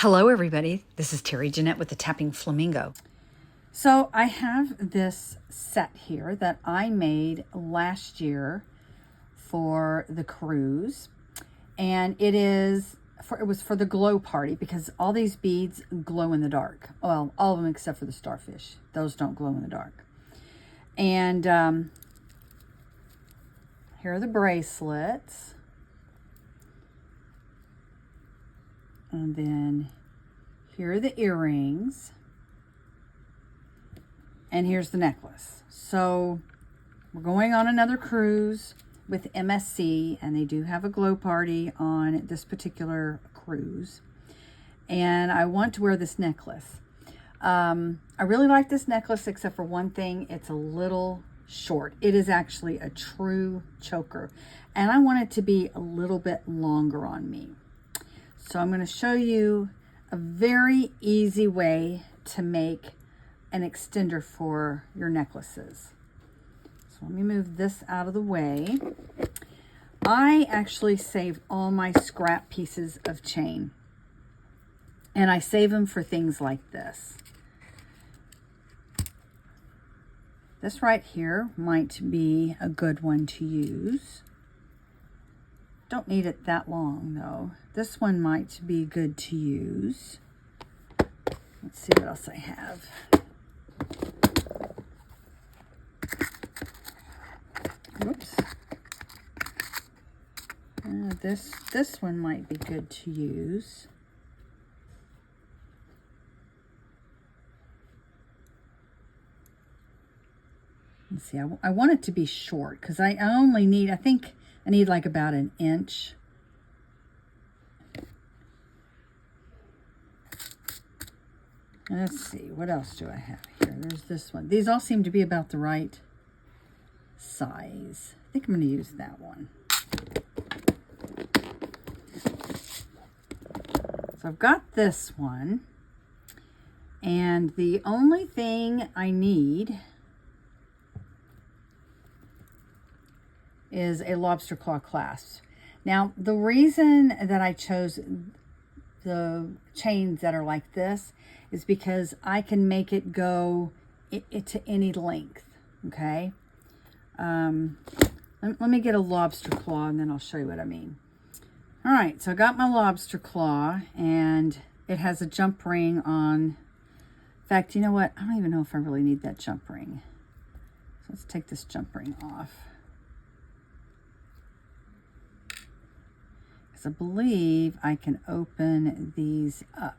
Hello everybody, this is Terry Jeanette with the Tapping Flamingo. So I have this set here that I made last year for the cruise, and it was for the glow party because all these beads glow in the dark. Well, all of them except for the starfish. Those don't glow in the dark. And here are the bracelets. And then here are the earrings. And here's the necklace. So we're going on another cruise with MSC, and they do have a glow party on this particular cruise. And I want to wear this necklace. I really like this necklace except for one thing. It's a little short. It is actually a true choker. And I want it to be a little bit longer on me. So I'm going to show you a very easy way to make an extender for your necklaces. So let me move this out of the way. I actually save all my scrap pieces of chain, and I save them for things like this. This right here might be a good one to use. Don't need it that long though. This one might be good to use. Let's see what else I have. Whoops. This one might be good to use. Let's see, I want it to be short because I only need, I think I need like about an inch. Let's see, what else do I have here? There's this one. These all seem to be about the right size. I think I'm going to use that one. So I've got this one. And the only thing I need is a lobster claw clasp. Now, the reason that I chose the chains that are like this is because I can make it go to any length, okay? Let me get a lobster claw and then I'll show you what I mean. All right, so I got my lobster claw and it has a jump ring on. In fact, you know what? I don't even know if I really need that jump ring. So let's take this jump ring off. I believe I can open these up.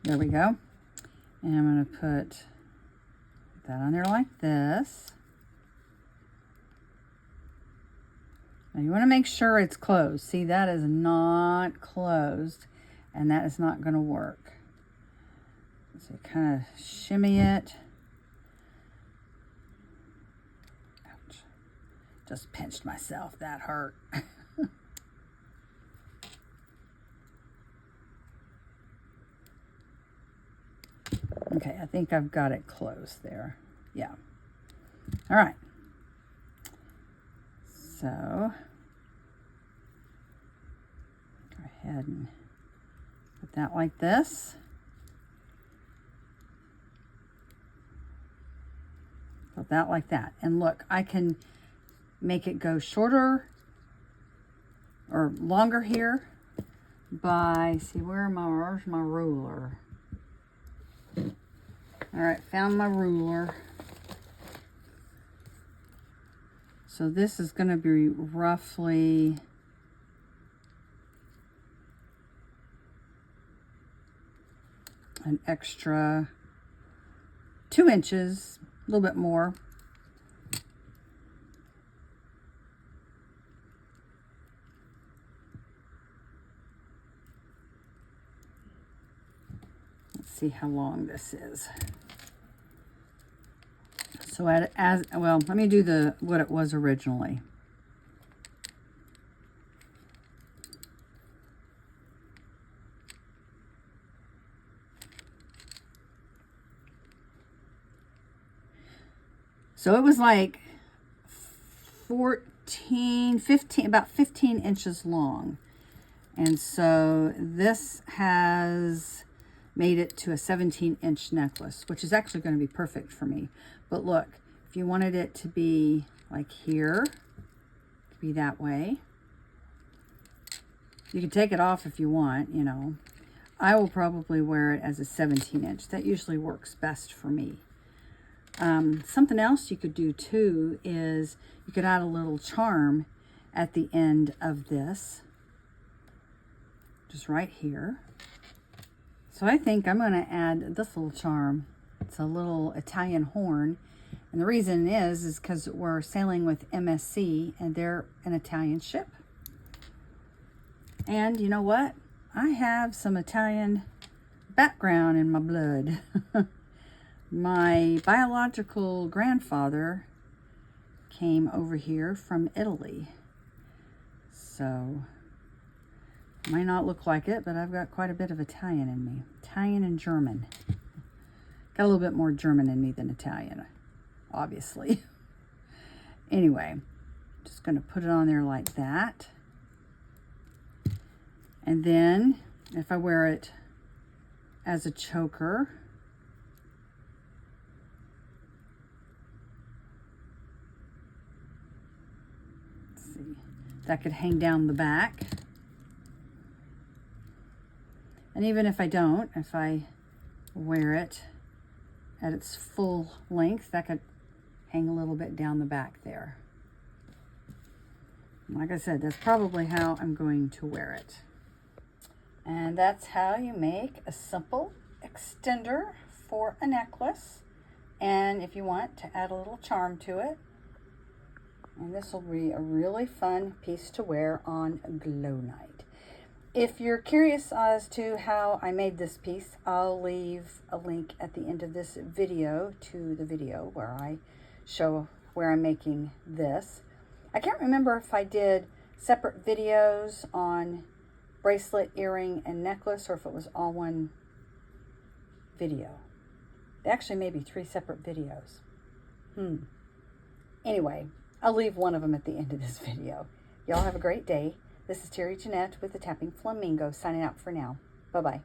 There we go. And I'm going to put that on there like this. Now you want to make sure it's closed. See, that is not closed, and that is not going to work. So kind of shimmy it. Ouch. Just pinched myself. That hurt. Okay, I think I've got it closed there. Yeah. All right. So go ahead and put that like this. Put that like that. And look, I can make it go shorter or longer here by, see, where's my ruler? All right, found my ruler. So this is going to be roughly an extra 2 inches, a little bit more. Let's see how long this is. So well, let me do what it was originally. So it was like 14, 15, about 15 inches long. And so this has made it to a 17-inch necklace, which is actually going to be perfect for me. But look, if you wanted it to be like here, it could be that way. You can take it off if you want, you know. I will probably wear it as a 17-inch. That usually works best for me. Something else you could do too is you could add a little charm at the end of this, just right here. So I think I'm going to add this little charm. It's a little Italian horn, and the reason is because we're sailing with MSC and they're an Italian ship. And you know what? I have some Italian background in my blood. My biological grandfather came over here from Italy. So, might not look like it, but I've got quite a bit of Italian in me. Italian and German. Got a little bit more German in me than Italian, obviously. Anyway, just going to put it on there like that. And then, if I wear it as a choker, that could hang down the back. And even if I don't, if I wear it at its full length, that could hang a little bit down the back there. Like I said, that's probably how I'm going to wear it. And that's how you make a simple extender for a necklace. And if you want to add a little charm to it, and this will be a really fun piece to wear on glow night. If you're curious as to how I made this piece, I'll leave a link at the end of this video to the video where I show where I'm making this. I can't remember if I did separate videos on bracelet, earring, and necklace, or if it was all one video. Actually, maybe 3 separate videos. Anyway, I'll leave one of them at the end of this video. Y'all have a great day. This is Terry Jeanette with the Tapping Flamingo signing out for now. Bye-bye.